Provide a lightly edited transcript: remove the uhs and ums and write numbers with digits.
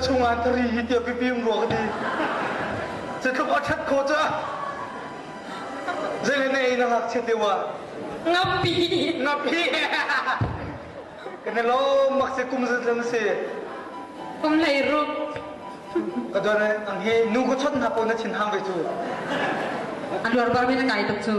chungan tari hitia pipim ro di se thuk athat kho cha zele nei na hak che dewa ngapi kene lo mak se kum zan se kum lai ru kadore ang he nu ko chon ha po na chin hang ve chu alwar bar me na kai tuk chu